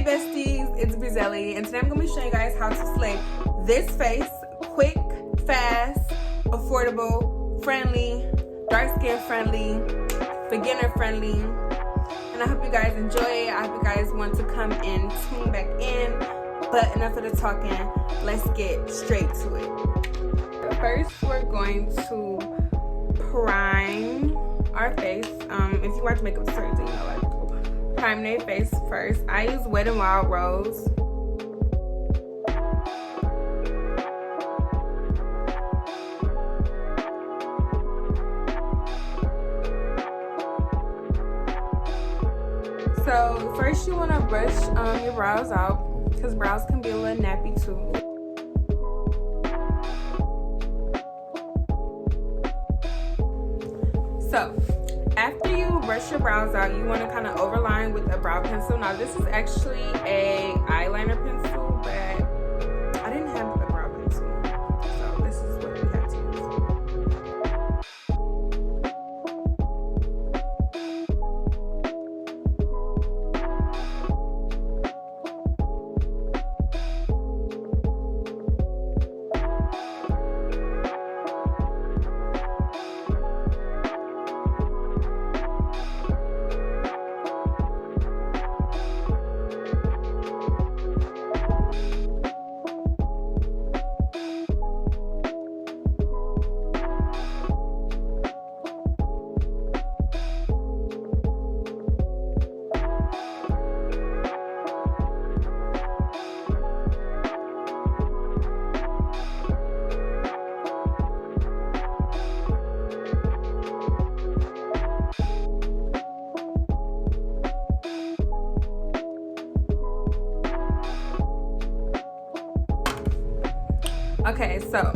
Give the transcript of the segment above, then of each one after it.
besties, it's Brezelly, and today I'm going to be showing you guys how to slay this face quick, fast, affordable, friendly, dark skin friendly, beginner friendly, and I hope you guys enjoy it. I hope you guys want to come and tune back in, but enough of the talking, let's get straight to it. First, we're going to prime our face. If you watch makeup tutorials, you know, like, prime their face first. I use Wet n Wild Rose. So first you want to brush your brows out, because brows can be a little nappy too. So after you brush your brows out, you want to kind of overline with a brow pencil. Now this is actually a eyeliner pencil, but I didn't have a brow pencil, so this is what we have to use. Okay, so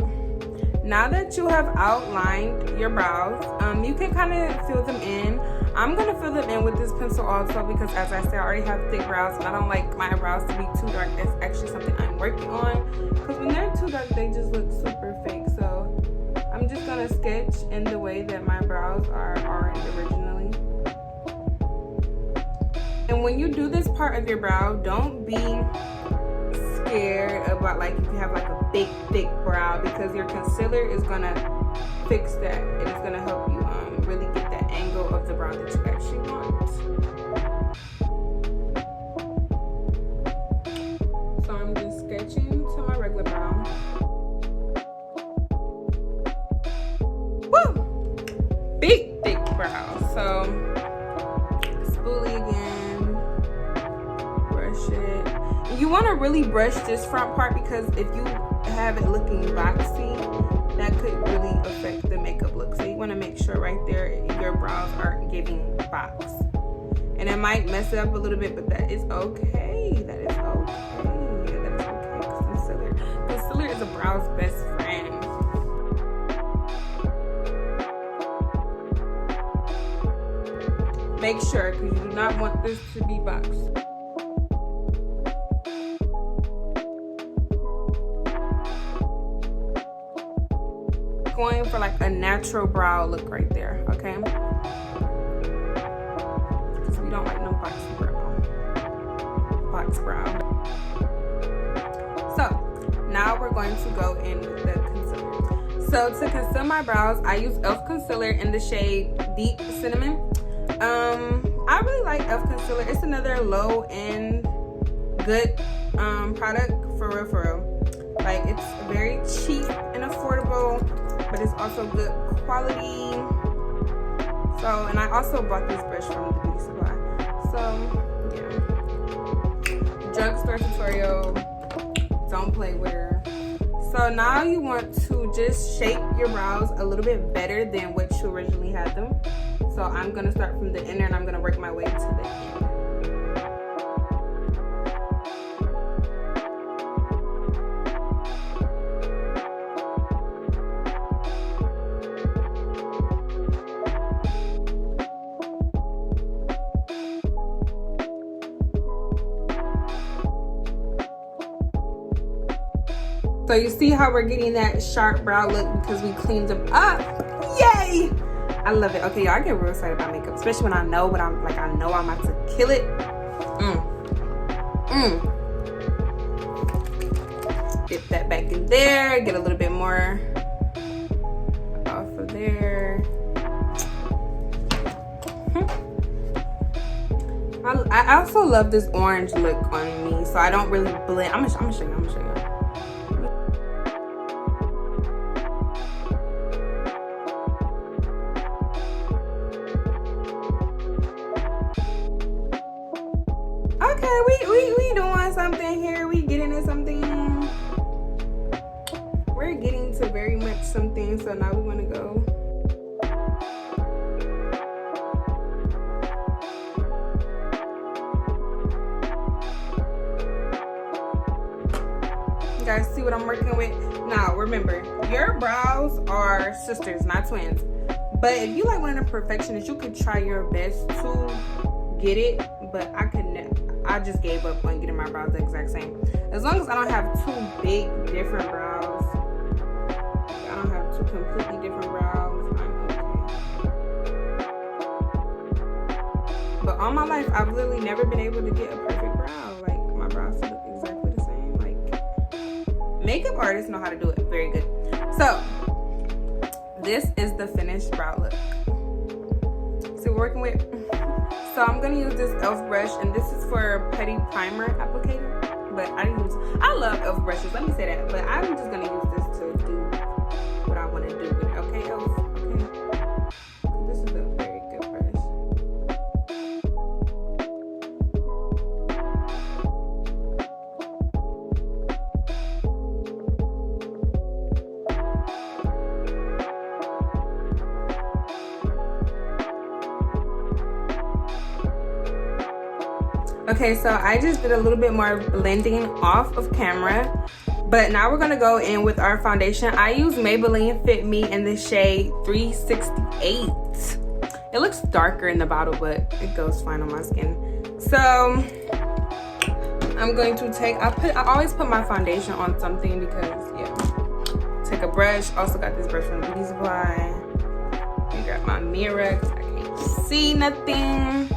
now that you have outlined your brows, you can kind of fill them in. I'm gonna fill them in with this pencil also because, as I said, I already have thick brows and I don't like my brows to be too dark. That's actually something I'm working on, because when they're too dark they just look super fake. So I'm just gonna sketch in the way that my brows are already originally. And when you do this part of your brow, don't be scared about, like, if you have like a big thick brow, because your concealer is gonna fix that. It is gonna help you really get that angle of the brow that you actually want. So I'm just sketching to my regular brow. Woo! Big thick brow. So spoolie again, brush it. You want to really brush this front part, because if you have it looking boxy, that could really affect the makeup look. So you want to make sure right there your brows aren't giving box. And it might mess it up a little bit, but that is okay. That is okay. That is okay. Concealer is a brow's best friend. Make sure, because you do not want this to be boxed. Going for like a natural brow look right there, okay? Because we don't like no boxy brow. Box brow. So now we're going to go in with the concealer. So to conceal my brows, I use e.l.f. concealer in the shade Deep Cinnamon. I really like e.l.f. concealer. It's another low-end good product, for real. Like, it's very cheap and affordable, but it's also good quality. So, and I also bought this brush from the beauty supply. So yeah, drugstore tutorial, don't play with her. So now you want to just shape your brows a little bit better than what you originally had them. So I'm gonna start from the inner and I'm gonna work my way to the end. So you see how we're getting that sharp brow look because we cleaned them up. Yay! I love it. Okay, y'all, I get real excited about makeup, especially when I know what I'm like. I know I'm about to kill it. Dip that back in there. Get a little bit more off of there. I also love this orange look on me, so I don't really blend. I'm gonna show you. Okay, we doing something here. We getting into something. We're getting to very much something. So now we want to go. You guys see what I'm working with? Now remember, your brows are sisters, not twins. But if you like one of the perfectionists, you could try your best to get it. But I just gave up on getting my brows the exact same. As long as I don't have two big different brows, I don't have two completely different brows, I'm okay. But all my life, I've literally never been able to get a perfect brow. Like, my brows look exactly the same. Like, makeup artists know how to do it very good. So, this is the finished brow look. So we're working with. So I'm gonna use this e.l.f. brush, and this is for putty primer applicator. But I love e.l.f. brushes. Let me say that. But I'm just gonna use this to do what I want to do with it. Okay, e.l.f. Okay. This is a very good brush. Okay, so I just did a little bit more blending off of camera, but now we're gonna go in with our foundation. I use Maybelline Fit Me in the shade 368. It looks darker in the bottle, but it goes fine on my skin. So I'm going to take, I always put my foundation on something because, yeah. Take a brush. Also got this brush from Beauty Supply. I got my mirror because I can't see nothing.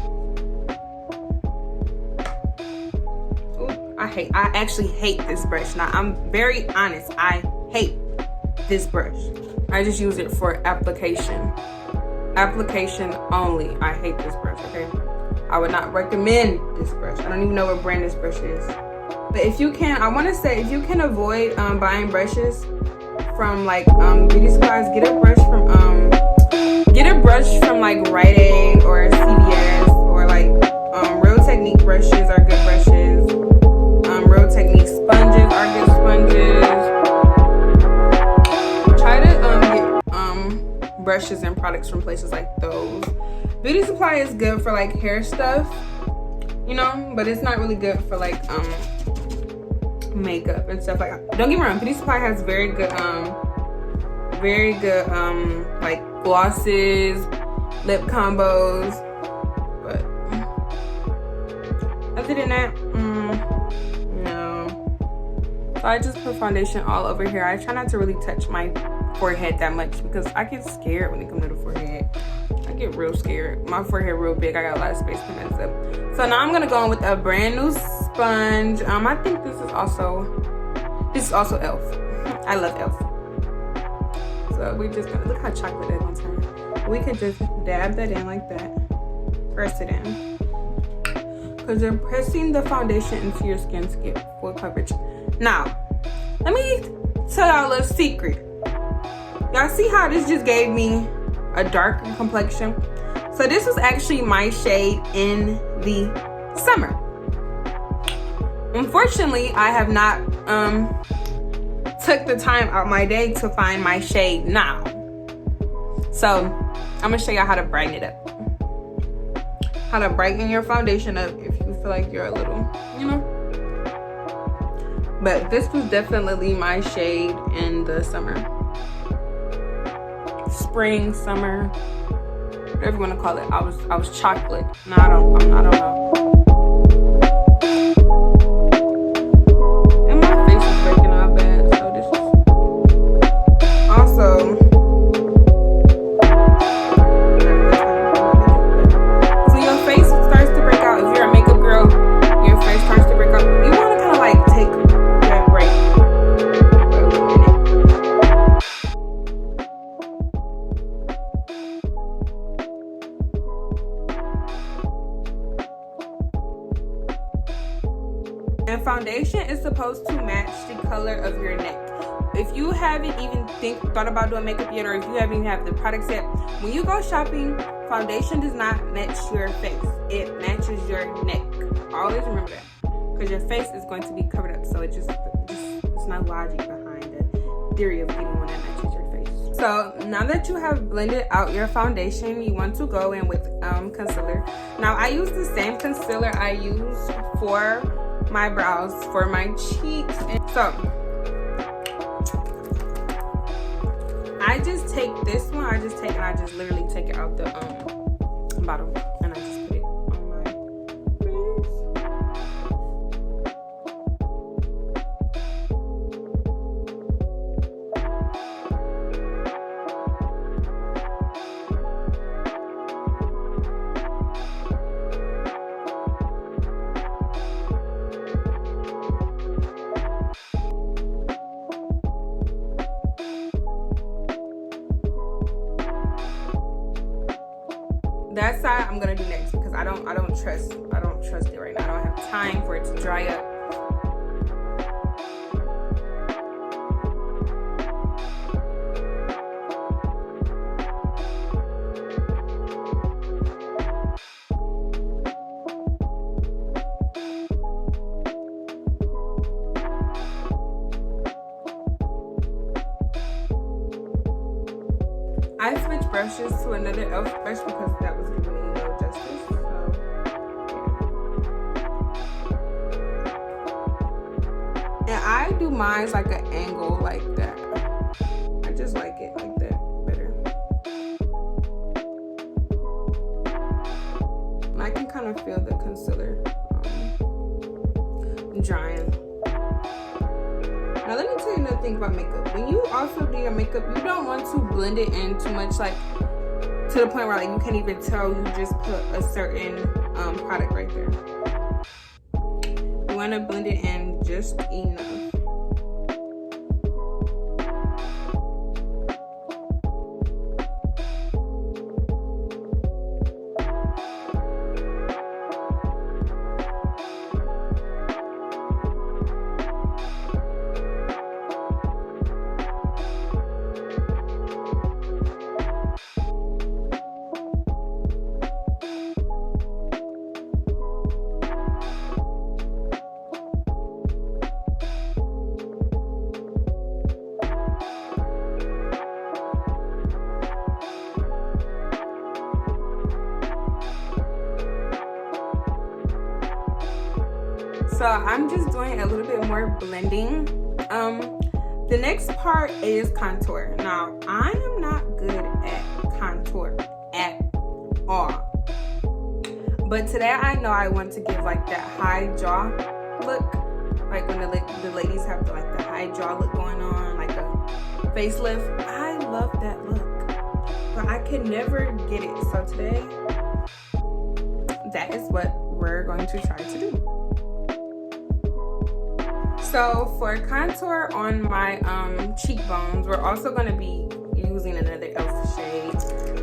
I actually hate this brush. Now, I'm very honest. I hate this brush. I just use it for application. Application only. I hate this brush, okay? I would not recommend this brush. I don't even know what brand this brush is. But if you can, I want to say, if you can avoid buying brushes from like beauty supplies, get a brush from like Rite Aid or CVS, or like Real Technique brushes are good brushes. Real Technique sponges are good sponges. Try to get brushes and products from places like those. Beauty Supply is good for like hair stuff, you know, but it's not really good for like makeup and stuff like that. Don't get me wrong, Beauty Supply has very good like glosses, lip combos, but other than that, I just put foundation all over here. I try not to really touch my forehead that much because I get scared when it comes to the forehead. I get real scared. My forehead real big. I got a lot of space to mess up. So now I'm gonna go in with a brand new sponge. I think this is also e.l.f. I love e.l.f. So we just gonna look how chocolate that gonna turn. We can just dab that in like that. Press it in. Because you're pressing the foundation into your skin to get full coverage. Now, let me tell y'all a little secret. Y'all see how this just gave me a darker complexion? So this was actually my shade in the summer. Unfortunately, I have not took the time out my day to find my shade now. So I'm gonna show y'all how to brighten it up. How to brighten your foundation up if you feel like you're a little, you know. But this was definitely my shade in the summer. Spring, summer, whatever you want to call it. I was chocolate. No, I don't know. And my face is breaking out bad, so this is also so your face starts to break out. If you're a makeup girl, your face starts to break out. And foundation is supposed to match the color of your neck. If you haven't even thought about doing makeup yet, or if you haven't even have the products yet, when you go shopping, foundation does not match your face. It matches your neck. Always remember that, because your face is going to be covered up. So it's no logic behind the theory of getting one that matches your face. So now that you have blended out your foundation, you want to go in with concealer. Now I use the same concealer I use for my brows, for my cheeks. And so I just take this one, I just literally take it out the bottom, and I just put it on my face. That side I'm gonna do next, because I don't trust it right now. I don't have time for it to dry up. I switched brushes to another e.l.f. brush because that was giving me no justice. So, yeah. And I do mine like an angle like that. I just like it like that better. And I can kind of feel the concealer drying. Now let me tell you another thing about makeup. When you also do your makeup, you don't want to blend it in too much, like to the point where like you can't even tell you just put a certain product right there. You want to blend it in just enough. So I'm just doing a little bit more blending. The next part is contour. Now I am not good at contour at all, but today I know I want to give like that high jaw look, like when the ladies have the high jaw look going on, like a facelift. I love that look, but I can never get it. So today, that is what we're going to try to do. So for contour on my cheekbones, we're also going to be using another e.l.f. shade.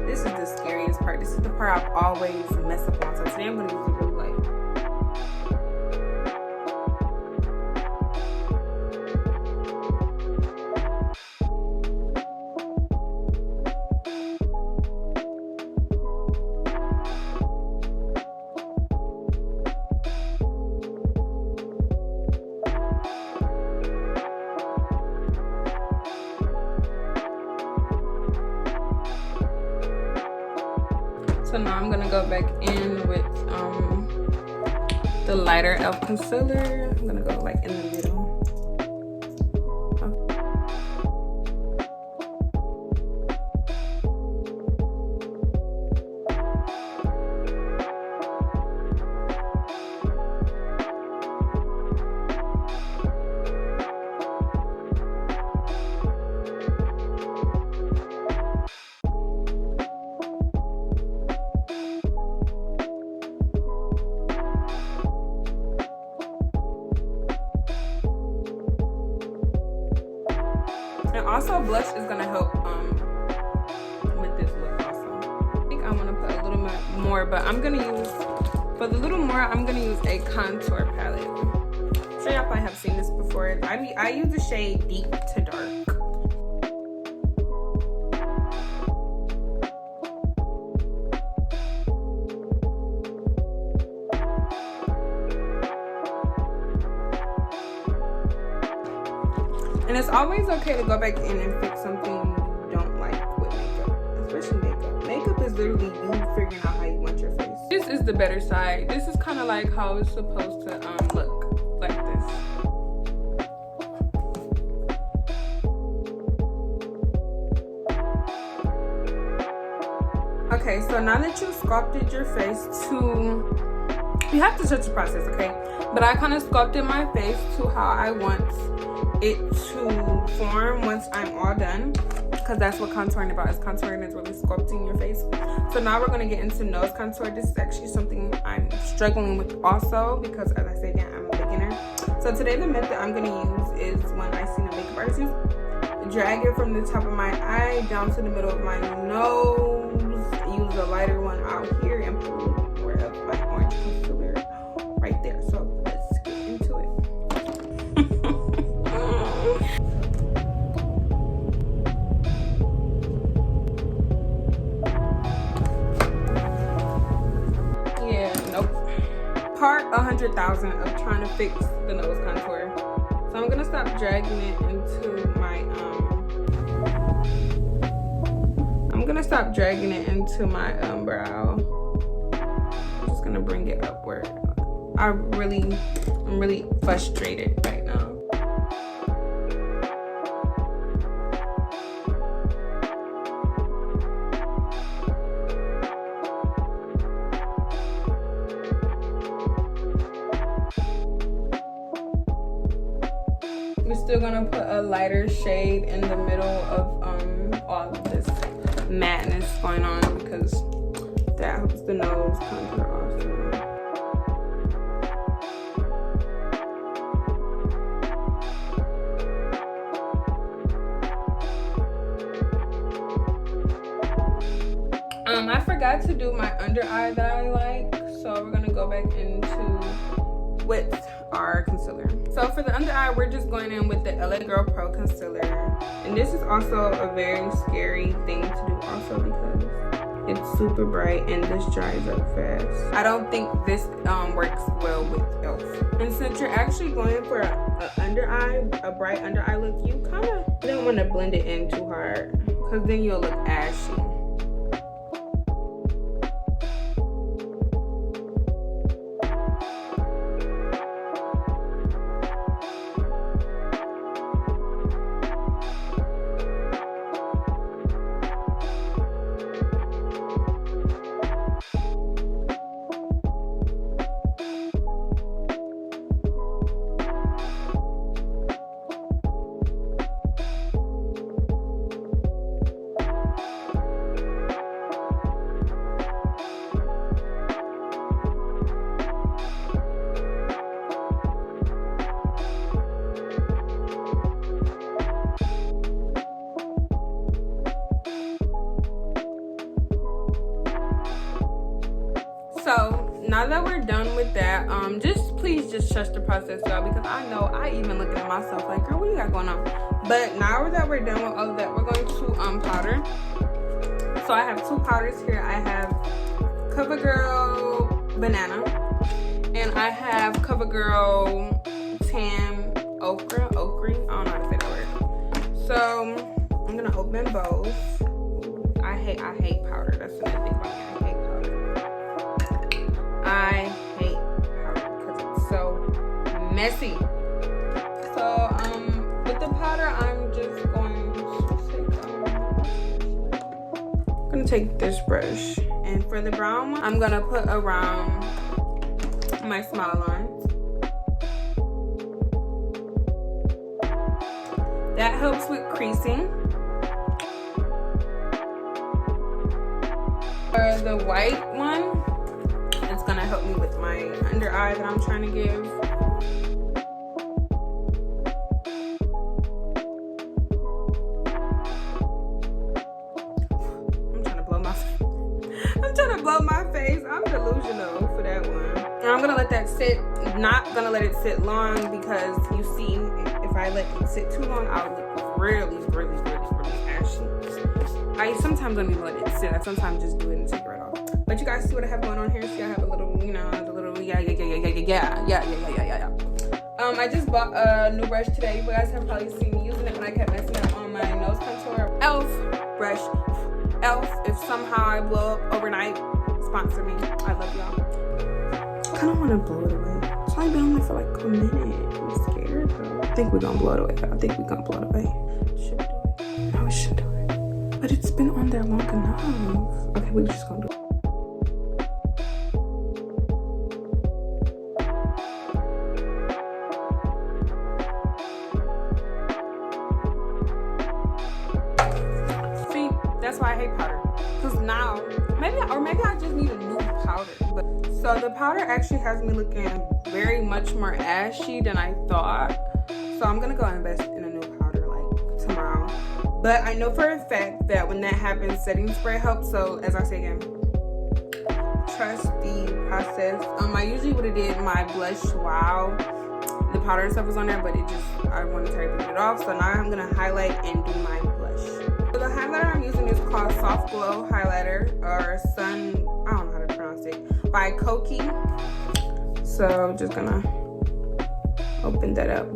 This is the scariest part. This is the part I've always messed up on. So today I'm going to use the blue light. So now I'm gonna go back in with the lighter e.l.f. concealer. I'm gonna go like in the middle. And also blush is gonna help with this look also. I think I'm gonna put a little bit more, but I'm gonna use, for the little more, I'm gonna use a contour palette. I'm sure y'all probably have seen this before. I use the shade Deep to Dark. And it's always okay to go back in and fix something you don't like with makeup, especially makeup. Makeup is literally you figuring out how you want your face. This is the better side. This is kind of like how it's supposed to look, like this. Okay, so now that you've sculpted your face you have to trust the process, okay? But I kind of sculpted my face to how I want it to form once I'm all done, because that's what contouring about is. Contouring is really sculpting your face. So now we're going to get into nose contour. This is actually something I'm struggling with also, because as I said again, I'm a beginner. So today the method I'm going to use is one I seen a makeup artist use. Drag it from the top of my eye down to the middle of my nose. Use a lighter one out here and pull more of my orange concealer right there. So let's get into it. Part 100,000 of trying to fix the nose contour. So I'm gonna stop dragging it into my brow. I'm just gonna bring it upward. I'm really frustrated right now. We're still gonna put a lighter shade in the middle of all of this madness going on, because that helps the nose contour also. I forgot to do my under eye that I like, so we're gonna go back into with our concealer. So for the under eye, we're just going in with the LA Girl Pro concealer, and this is also a very scary thing to do also, because it's super bright and this dries up fast. I don't think this works well with e.l.f. And since you're actually going for a bright under eye look, you don't want to blend it in too hard, because then you'll look ashy. So now that we're done with that, please just trust the process, y'all, because I know I even looking at myself like, girl, what you got going on? But now that we're done with all of that, we're going to powder. So I have two powders here. I have CoverGirl Banana, and I have CoverGirl Tan Ochre. I don't know how to say that word. So I'm gonna open both. I hate powder. That's another thing about me. I hate powder because it's so messy. So with the powder, I'm just going to take this brush, and for the brown one, I'm gonna put around my smile lines. That helps with creasing. For the white one, it's gonna help me with my under eye that I'm trying to give. I'm trying to blow my face. I'm delusional for that one. And I'm gonna let that sit. Not gonna let it sit long because you see, if I let it sit too long, I'll look really ashy. I sometimes don't even let it sit. I sometimes just do it and take it right off. But you guys see what I have going on here? See, I have a little, you know, the little yeah. I just bought a new brush today. You guys have probably seen me using it when I kept messing up on my nose contour. Elf brush. Elf. If somehow I blow up overnight, sponsor me. I love y'all. I kind of want to blow it away. It's only been on there for like a minute. I'm scared though. I think we're gonna blow it away. Should do it. No, we should do it. But it's been on there long enough. Okay, we're just gonna do it. See, that's why I hate powder. Because now, maybe I just need a new powder. But so the powder actually has me looking very much more ashy than I thought. So I'm gonna go invest in a new powder like tomorrow. But I know for a fact that when that happens, setting spray helps. So as I say again, trust the process. I usually would have did my blush while the powder and stuff was on there, but I wanted to hurry to get it off. So now I'm gonna highlight and do my blush. So the highlighter I'm using is called Soft Glow Highlighter or Sun, I don't know how to pronounce it, by Koki. So just gonna open that up.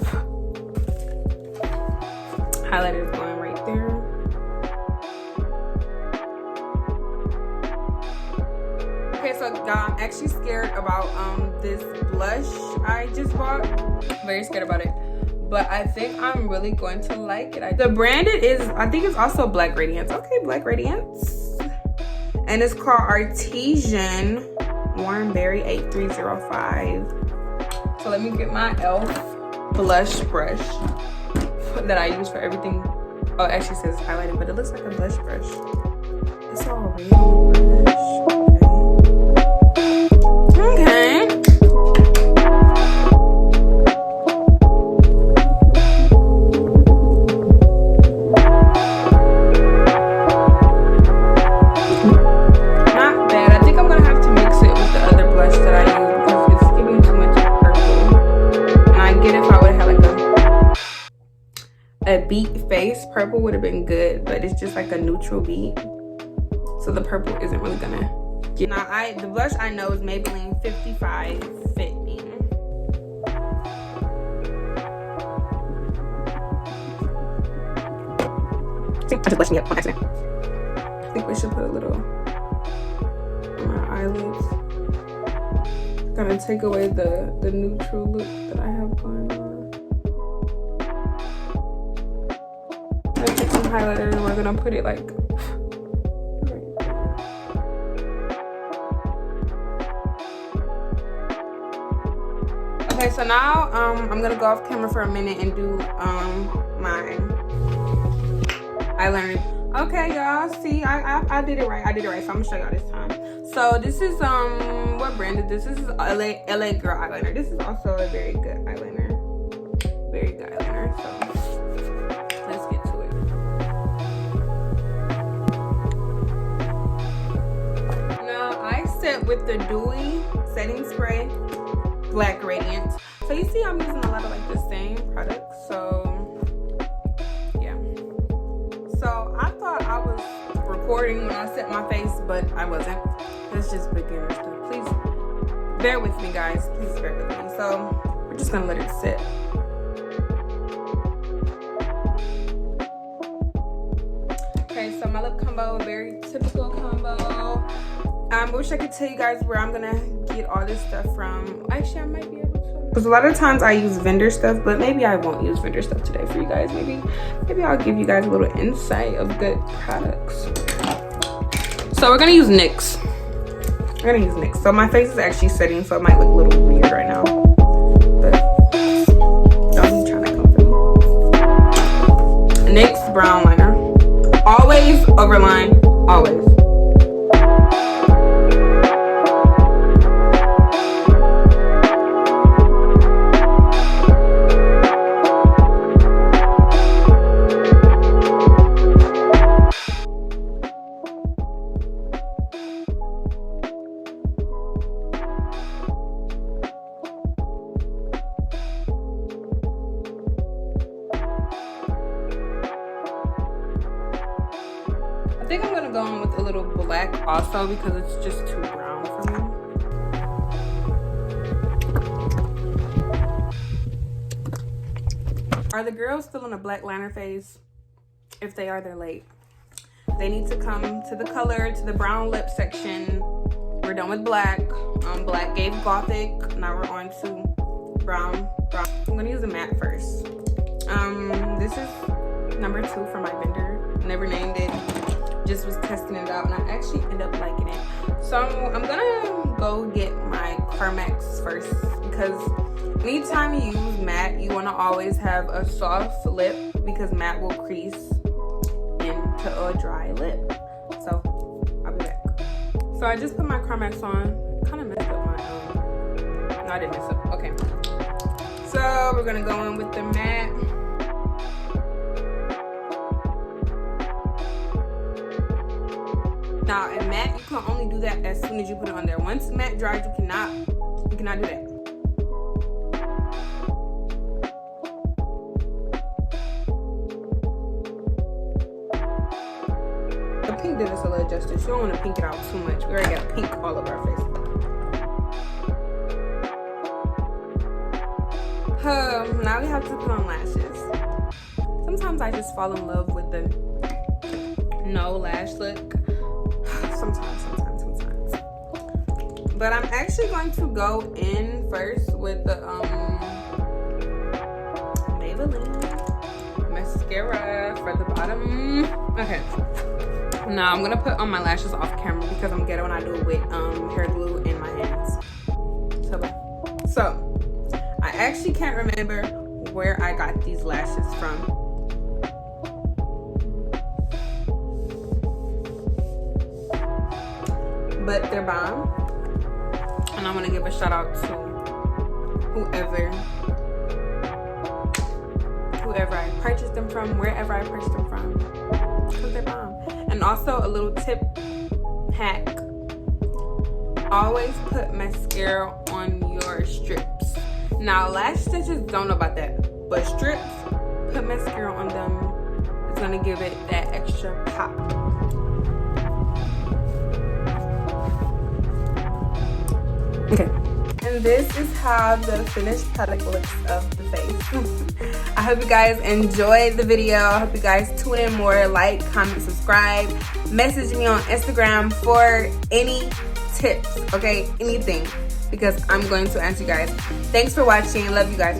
Highlighter is going right there. Okay, so y'all, I'm actually scared about this blush I just bought. Very scared about it. But I think I'm really going to like it. The brand I think it's also Black Radiance. Okay, Black Radiance. And it's called Artesian Warm Berry 8305. So let me get my e.l.f. blush brush that I use for everything. Oh, it actually says highlighting, but it looks like a blush brush. It's all red on the brush. Okay. A beat face purple would have been good, but it's just like a neutral beat, so the purple isn't really gonna get. Now the blush I know is Maybelline 55 Fit Me. I just blushed me up on accident. I think we should put a little on our eyelids. Gonna take away the neutral look that I have going on. Highlighter and we're gonna put it like right there. Okay, so now I'm gonna go off camera for a minute and do my eyeliner. Okay, y'all, see, I did it right. So I'm gonna show y'all this time. So this is what brand is this? This is LA Girl eyeliner. This is also a very good eyeliner. Very good eyeliner. So let's get to it. With the dewy setting spray, Black Radiance. So you see I'm using a lot of like the same products. So yeah. So I thought I was recording when I set my face, but I wasn't. It's just beginner stuff. Please bear with me, guys. Please bear with me. So we're just gonna let it sit. Okay, so my lip combo, very typical combo. I wish I could tell you guys where I'm gonna get all this stuff from. Actually, I might be able to. Because a lot of times I use vendor stuff, but maybe I won't use vendor stuff today for you guys. Maybe I'll give you guys a little insight of good products. So we're gonna use NYX. So my face is actually setting, so it might look a little weird right now. But don't be trying to come for me. NYX brown liner. Always overline. Always. go in with a little black also because it's just too brown for me. Are the girls still in a black liner phase? If they are, they're late. They need to come to the color, to the brown lip section. We're done with black. Black gave gothic. Now we're on to brown. I'm gonna use a matte first. This is number 2 from my vendor. Never named it. Just was testing it out and I actually ended up liking it. So I'm gonna go get my Carmex first because anytime you use matte, you want to always have a soft lip because matte will crease into a dry lip. So I'll be back. So I just put my Carmex on. Kind of messed up my no, I didn't mess up. Okay. So we're gonna go in with the matte. Now in matte, you can only do that as soon as you put it on there. Once matte dries, you cannot do that. The pink did us a little justice. You don't want to pink it out too much. We already got pink all over our face. Now we have to put on lashes. Sometimes I just fall in love with the no lash look. Sometimes. But I'm actually going to go in first with the Maybelline mascara for the bottom. Okay. Now I'm gonna put on my lashes off camera because I'm ghetto when I do it with hair glue in my hands. So I actually can't remember where I got these lashes from. But they're bomb. And I want to give a shout out to whoever I purchased them from, wherever I purchased them from, because they're bomb. And also a little tip hack: always put mascara on your strips. Now lash stitches don't know about that, but strips, put mascara on them. It's gonna give it that extra pop. Okay, and this is how the finished product looks of the face. I hope you guys enjoyed the video. I hope you guys tune in more, like, comment, subscribe, message me on Instagram for any tips, okay, anything, because I'm going to answer you guys. Thanks for watching. Love you guys.